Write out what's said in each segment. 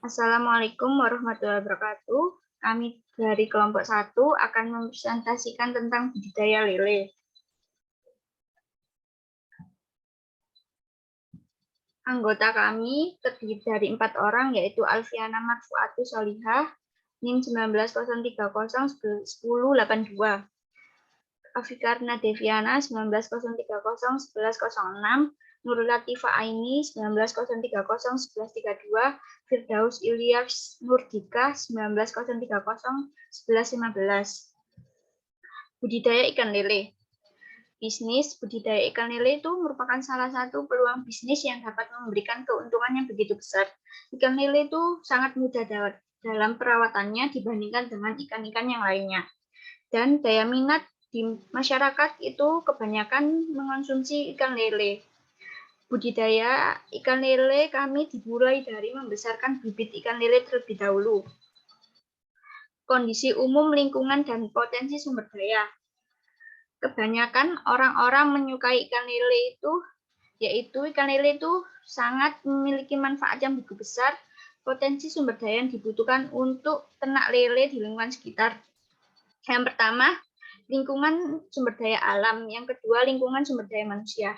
Assalamualaikum warahmatullahi wabarakatuh. Kami dari kelompok 1 akan mempresentasikan tentang budidaya lele. Anggota kami terdiri dari 4 orang, yaitu Alfiana Marfuatu Solihah, NIM 19.030.1082, Afikarna Deviana 19.030.1106, Nurul Latifa Aini 19.030.1132, Firdaus Ilyas Nurdika 19.030.1115. Budidaya ikan lele. Bisnis budidaya ikan lele itu merupakan salah satu peluang bisnis yang dapat memberikan keuntungan yang begitu besar. Ikan lele itu sangat mudah dalam perawatannya dibandingkan dengan ikan-ikan yang lainnya. Dan daya minat di masyarakat itu kebanyakan mengonsumsi ikan lele. Budidaya ikan lele kami dimulai dari membesarkan bibit ikan lele terlebih dahulu. Kondisi umum lingkungan dan potensi sumber daya. Kebanyakan orang-orang menyukai ikan lele itu, yaitu ikan lele itu sangat memiliki manfaat yang begitu besar, potensi sumber daya yang dibutuhkan untuk ternak lele di lingkungan sekitar. Yang pertama, lingkungan sumber daya alam. Yang kedua, lingkungan sumber daya manusia.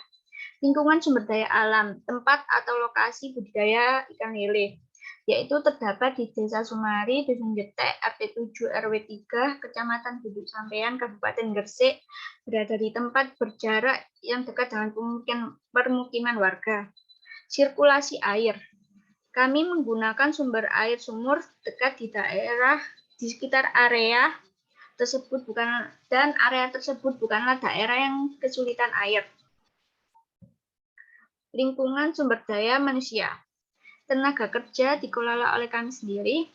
Lingkungan sumber daya alam, tempat atau lokasi budidaya ikan lele, yaitu terdapat di Desa Sumari, Dusun Jetek, RT 7 RW 3, Kecamatan Bukit Sampean, Kabupaten Gresik, berada di tempat berjarak yang dekat dengan permukiman warga. Sirkulasi air. Kami menggunakan sumber air sumur dekat di sekitar area tersebut area tersebut bukanlah daerah yang kesulitan air. Lingkungan sumber daya manusia. Tenaga kerja dikelola oleh kami sendiri.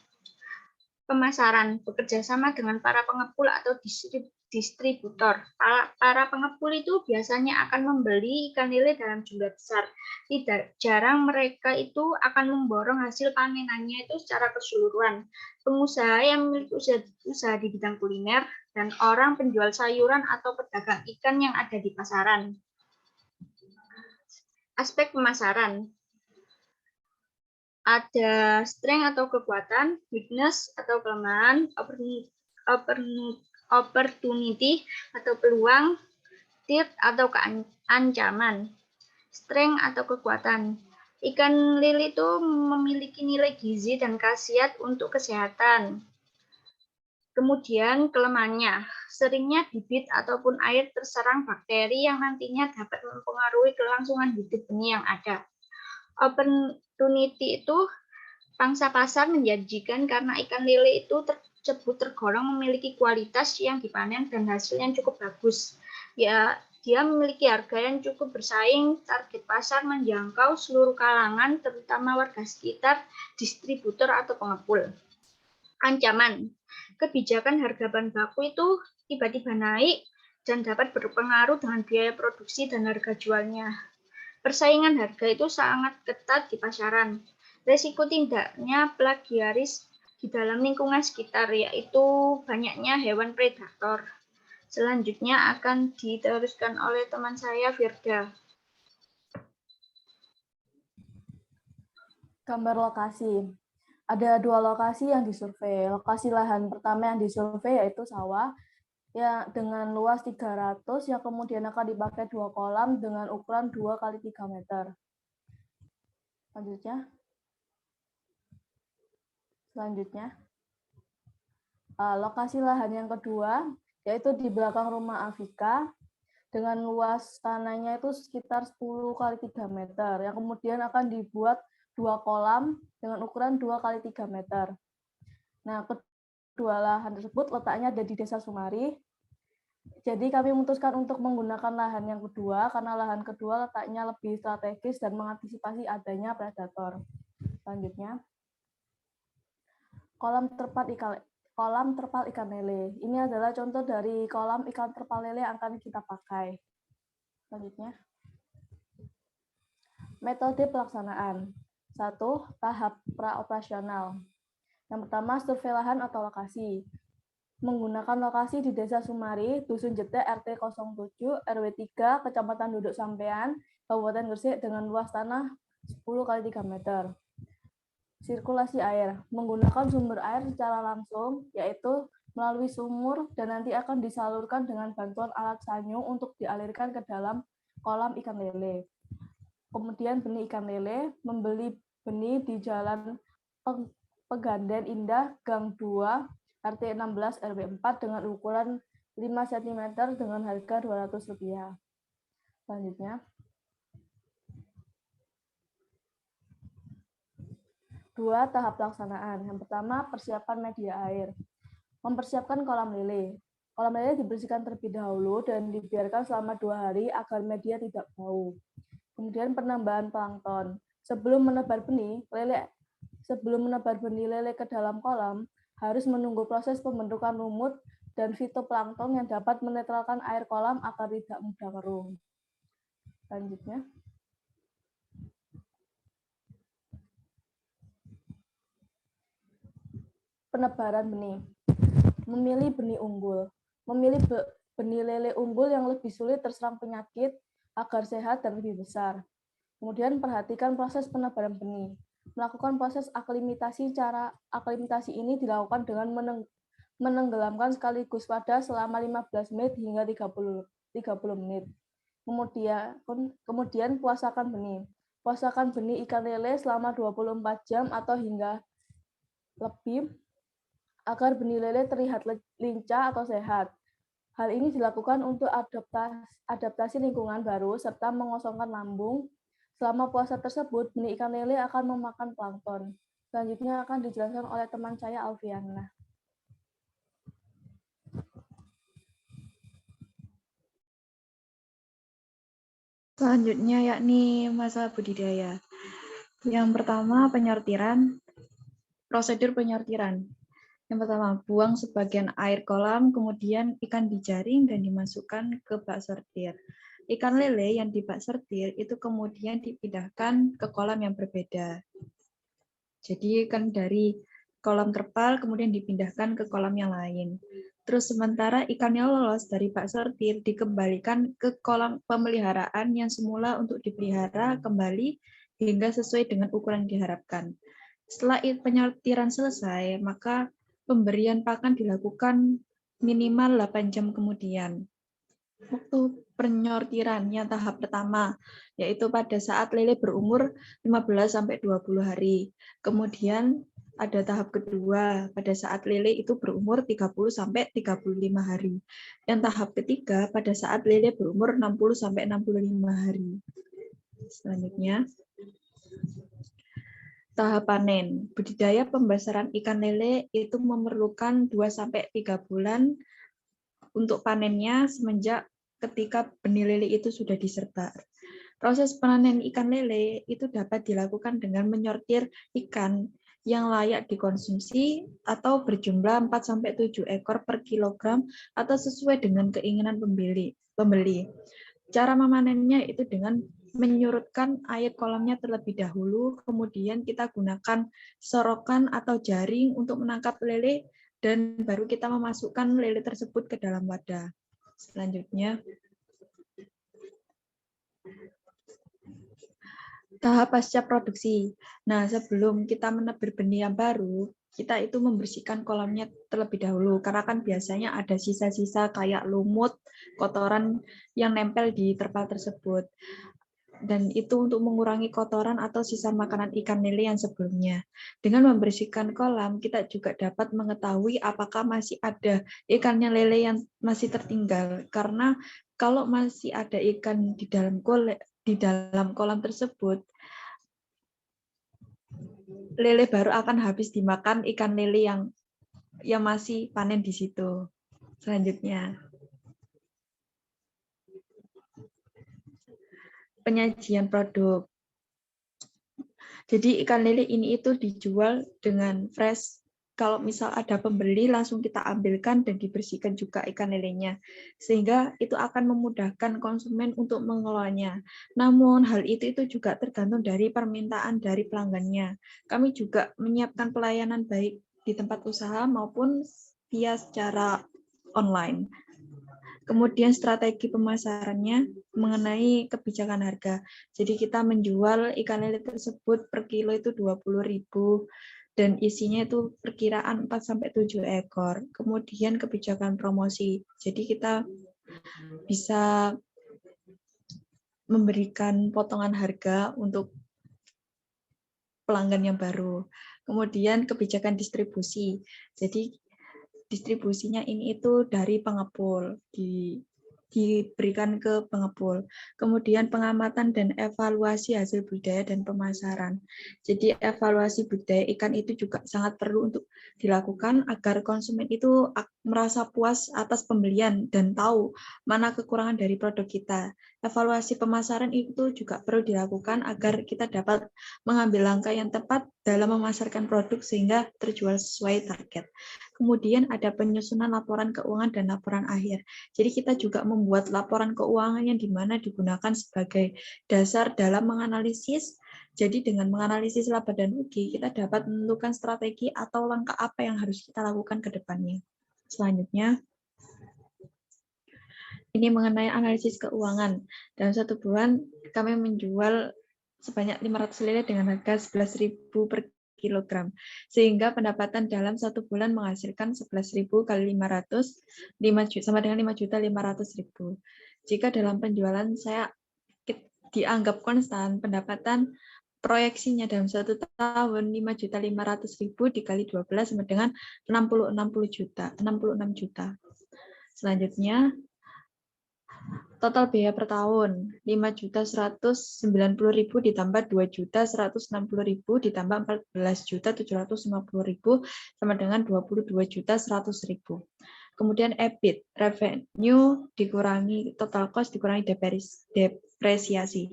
Pemasaran bekerja sama dengan para pengepul atau distributor. Para pengepul itu biasanya akan membeli ikan lele dalam jumlah besar. Tidak jarang mereka itu akan memborong hasil panenannya itu secara keseluruhan. Pengusaha yang memiliki usaha di bidang kuliner dan orang penjual sayuran atau pedagang ikan yang ada di pasaran. Aspek pemasaran. Ada strength atau kekuatan, weakness atau kelemahan, opportunity atau peluang, threat atau ancaman. Strength atau kekuatan. Ikan lele itu memiliki nilai gizi dan khasiat untuk kesehatan. Kemudian kelemahannya, seringnya bibit ataupun air terserang bakteri yang nantinya dapat mempengaruhi kelangsungan hidup benih yang ada. Opportunity itu pangsa pasar menjanjikan karena ikan lele itu tersebut tergolong memiliki kualitas yang dipanen dan hasil yang cukup bagus. Ya, dia memiliki harga yang cukup bersaing, target pasar menjangkau seluruh kalangan, terutama warga sekitar, distributor atau pengepul. Ancaman, kebijakan harga bahan baku itu tiba-tiba naik dan dapat berpengaruh dengan biaya produksi dan harga jualnya. Persaingan harga itu sangat ketat di pasaran. Resiko tindaknya plagiaris di dalam lingkungan sekitar, yaitu banyaknya hewan predator. Selanjutnya akan diteruskan oleh teman saya, Firda. Gambar lokasi. Ada 2 lokasi yang disurvei. Lokasi lahan pertama yang disurvei yaitu sawah ya dengan luas 300 yang kemudian akan dipakai 2 kolam dengan ukuran 2 kali 3 meter. Selanjutnya, lokasi lahan yang kedua yaitu di belakang rumah Afika dengan luas tanahnya itu sekitar 10 kali 3 meter yang kemudian akan dibuat 2 kolam dengan ukuran 2 kali 3 meter. Nah, kedua lahan tersebut letaknya ada di Desa Sumari. Jadi kami memutuskan untuk menggunakan lahan yang kedua karena lahan kedua letaknya lebih strategis dan mengantisipasi adanya predator. Selanjutnya, kolam terpal ikan lele. Ini adalah contoh dari kolam ikan terpal lele yang akan kita pakai. Selanjutnya, metode pelaksanaan. 1. Tahap praoperasional. Yang pertama, survei lahan atau lokasi. Menggunakan lokasi di Desa Sumari, Dusun Jetek, RT 07, RW 3, Kecamatan Duduk Sampean, Kabupaten Gresik dengan luas tanah 10 kali 3 meter. Sirkulasi air, menggunakan sumber air secara langsung, yaitu melalui sumur dan nanti akan disalurkan dengan bantuan alat sanyu untuk dialirkan ke dalam kolam ikan lele. Kemudian benih ikan lele, membeli benih di Jalan Pegadaian Indah, Gang 2, RT 16 RW 4 dengan ukuran 5 cm dengan harga Rp200. Selanjutnya. 2. Tahap pelaksanaan. Yang pertama, persiapan media air. Mempersiapkan kolam lele. Kolam lele dibersihkan terlebih dahulu dan dibiarkan selama 2 hari agar media tidak bau. Kemudian penambahan plankton. Sebelum menebar benih lele ke dalam kolam, harus menunggu proses pembentukan lumut dan fitoplankton yang dapat menetralkan air kolam agar tidak mudah kering. Selanjutnya. Penebaran benih. Memilih benih unggul. Memilih benih lele unggul yang lebih sulit terserang penyakit agar sehat dan lebih besar. Kemudian perhatikan proses penebaran benih. Melakukan proses aklimatasi. Cara aklimatasi ini dilakukan dengan menenggelamkan sekaligus wadah selama 15 menit hingga 30 menit. Kemudian puasakan benih. Puasakan benih ikan lele selama 24 jam atau hingga lebih agar benih lele terlihat lincah atau sehat. Hal ini dilakukan untuk adaptasi lingkungan baru serta mengosongkan lambung. Selama puasa tersebut, benih ikan lele akan memakan plankton. Selanjutnya akan dijelaskan oleh teman saya, Alfiana. Selanjutnya yakni masa budidaya. Yang pertama penyortiran, prosedur penyortiran. Yang pertama, buang sebagian air kolam, kemudian ikan dijaring dan dimasukkan ke bak sortir. Ikan lele yang di bak sortir itu kemudian dipindahkan ke kolam yang berbeda. Jadi kan dari kolam terpal kemudian dipindahkan ke kolam yang lain. Terus sementara ikan yang lolos dari bak sortir dikembalikan ke kolam pemeliharaan yang semula untuk dipelihara kembali hingga sesuai dengan ukuran yang diharapkan. Setelah penyortiran selesai, maka pemberian pakan dilakukan minimal 8 jam kemudian. Waktu penyortiran yang tahap pertama, yaitu pada saat lele berumur 15-20 hari. Kemudian ada tahap kedua, pada saat lele itu berumur 30-35 hari. Dan tahap ketiga, pada saat lele berumur 60-65 hari. Selanjutnya, tahap panen. Budidaya pembesaran ikan lele itu memerlukan 2-3 bulan untuk panennya semenjak ketika benih lele itu sudah disebar. Proses panen ikan lele itu dapat dilakukan dengan menyortir ikan yang layak dikonsumsi atau berjumlah 4-7 ekor per kilogram atau sesuai dengan keinginan pembeli. Cara memanennya itu dengan menyurutkan air kolamnya terlebih dahulu, kemudian kita gunakan sorokan atau jaring untuk menangkap lele, dan baru kita memasukkan lele tersebut ke dalam wadah. Selanjutnya, tahap pasca produksi. Nah, sebelum kita menebir benih yang baru, kita itu membersihkan kolamnya terlebih dahulu, karena kan biasanya ada sisa-sisa kayak lumut, kotoran yang nempel di terpal tersebut. Dan itu untuk mengurangi kotoran atau sisa makanan ikan lele yang sebelumnya. Dengan membersihkan kolam, kita juga dapat mengetahui apakah masih ada ikannya lele yang masih tertinggal. Karena kalau masih ada ikan di dalam kolam tersebut, lele baru akan habis dimakan ikan lele yang masih panen di situ. Selanjutnya, penyajian produk. Jadi ikan lele ini itu dijual dengan fresh. Kalau misal ada pembeli, langsung kita ambilkan dan dibersihkan juga ikan lelenya. Sehingga itu akan memudahkan konsumen untuk mengelolanya. Namun hal itu juga tergantung dari permintaan dari pelanggannya. Kami juga menyiapkan pelayanan baik di tempat usaha maupun via secara online. Kemudian strategi pemasarannya mengenai kebijakan harga. Jadi kita menjual ikan lele tersebut per kilo itu 20.000 dan isinya itu perkiraan 4-7 ekor. Kemudian kebijakan promosi. Jadi kita bisa memberikan potongan harga untuk pelanggan yang baru. Kemudian kebijakan distribusi. Jadi distribusinya ini itu dari pengepul, diberikan ke pengepul. Kemudian pengamatan dan evaluasi hasil budidaya dan pemasaran. Jadi evaluasi budidaya ikan itu juga sangat perlu untuk dilakukan agar konsumen itu merasa puas atas pembelian dan tahu mana kekurangan dari produk kita. Evaluasi pemasaran itu juga perlu dilakukan agar kita dapat mengambil langkah yang tepat dalam memasarkan produk sehingga terjual sesuai target. Kemudian ada penyusunan laporan keuangan dan laporan akhir. Jadi kita juga membuat laporan keuangan yang dimana digunakan sebagai dasar dalam menganalisis. Jadi dengan menganalisis laba dan rugi, kita dapat menentukan strategi atau langkah apa yang harus kita lakukan ke depannya. Selanjutnya, ini mengenai analisis keuangan. Dalam 1 bulan, kami menjual sebanyak 500 lele dengan harga 11.000 per kilogram, sehingga pendapatan dalam 1 bulan menghasilkan 11.000 kali 500, sama dengan 5.500.000. Jika dalam penjualan saya dianggap konstan, pendapatan proyeksinya dalam 1 tahun 5.500.000 dikali 12 sama dengan 66 juta. Selanjutnya, total biaya per tahun 5.190.000 ditambah 2.160.000 ditambah 14.750.000 sama dengan 22.100.000. Kemudian EBIT, revenue dikurangi total cost dikurangi depresiasi.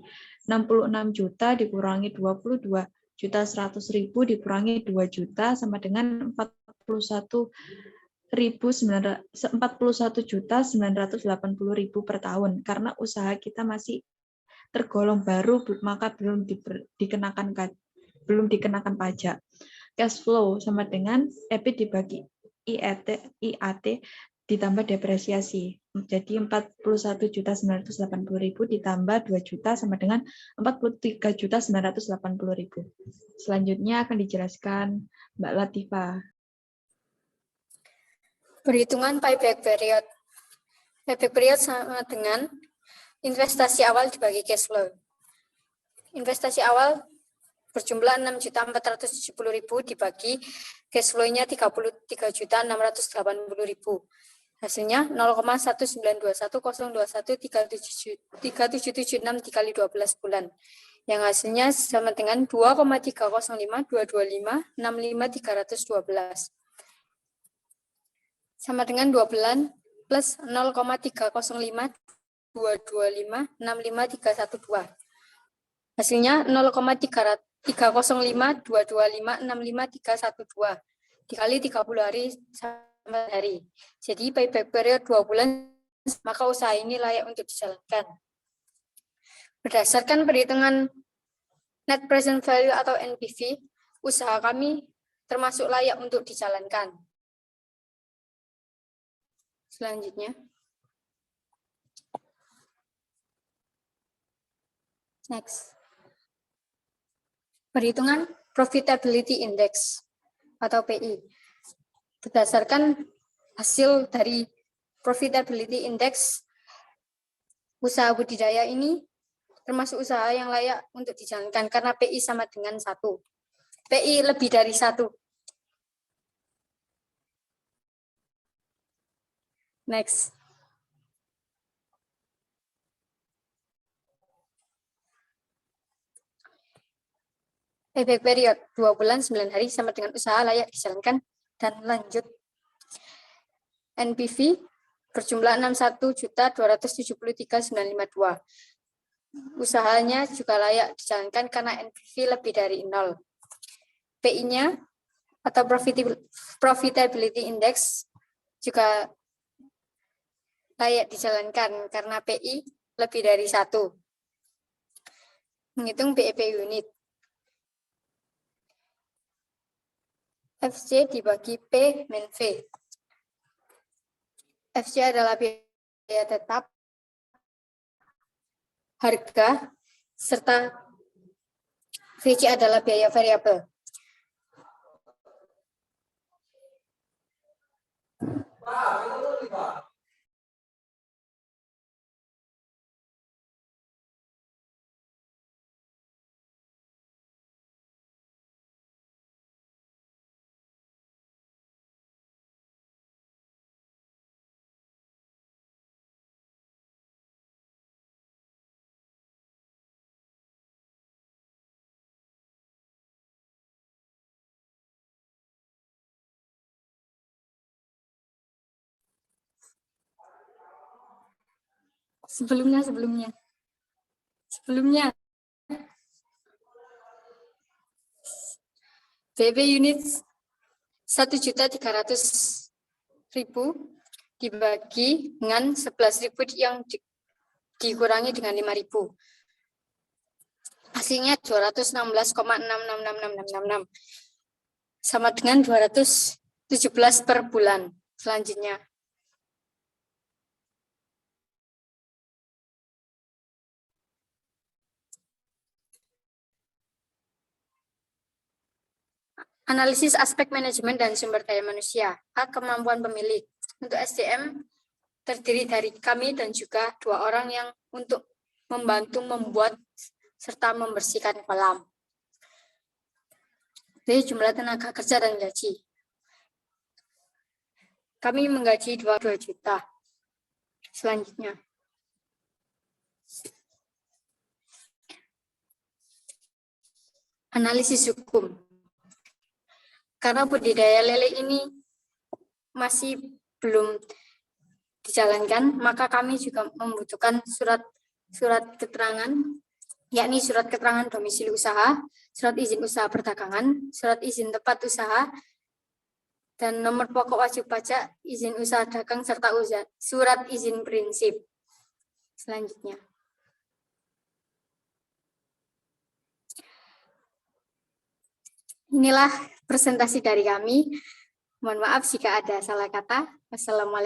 66 juta dikurangi 22.100.000 dikurangi 2 juta sama dengan 41.980.000 per tahun. Karena usaha kita masih tergolong baru, maka belum dikenakan pajak. Cash flow sama dengan EBIT dibagi IAT ditambah depresiasi. Jadi 41.980.000 ditambah 2 juta sama dengan 43.980.000. Selanjutnya akan dijelaskan Mbak Latifah. Perhitungan payback period. Payback period sama dengan investasi awal dibagi cash flow. Investasi awal berjumlah 6.470.000 dibagi cash flow-nya 33.680.000. Hasilnya 0,19210213776 dikali 12 bulan. Yang hasilnya sama dengan 2,305.225.65.312. Sama dengan 2 bulan plus 0,305.225.65.312. Hasilnya 0,305.225.65.312 dikali 30 hari sama hari. Jadi payback period 2 bulan, maka usaha ini layak untuk dijalankan. Berdasarkan perhitungan net present value atau NPV, usaha kami termasuk layak untuk dijalankan. Selanjutnya. Next. Perhitungan Profitability Index atau PI. Berdasarkan hasil dari Profitability Index, usaha budidaya ini termasuk usaha yang layak untuk dijalankan karena PI sama dengan 1. PI lebih dari 1. Next. Payback period 2 bulan 9 hari sama dengan usaha layak dijalankan dan lanjut. NPV berjumlah 61.273.952. Usahanya juga layak dijalankan karena NPV lebih dari 0. PI-nya atau Profitability Index juga layak dijalankan karena PI lebih dari 1. Menghitung BEP unit. FC dibagi P min V. FC adalah biaya biaya tetap, harga, serta VC adalah biaya variabel. Sebelumnya. BB unit 1.300.000 dibagi dengan 11.000 yang dikurangi dengan 5.000. Hasilnya 216,666666 sama dengan 217 per bulan. Selanjutnya. Analisis aspek manajemen dan sumber daya manusia. A. Kemampuan pemilik. Untuk SDM terdiri dari kami dan juga 2 orang yang untuk membantu membuat serta membersihkan kolam. B. Jumlah tenaga kerja dan gaji. Kami menggaji 22 juta. Selanjutnya. Analisis hukum. Karena budidaya lele ini masih belum dijalankan, maka kami juga membutuhkan surat keterangan, yakni surat keterangan domisili usaha, surat izin usaha perdagangan, surat izin tempat usaha, dan nomor pokok wajib pajak, izin usaha dagang, serta surat izin prinsip. Selanjutnya. Inilah presentasi dari kami. Mohon maaf jika ada salah kata. Wassalamualaikum.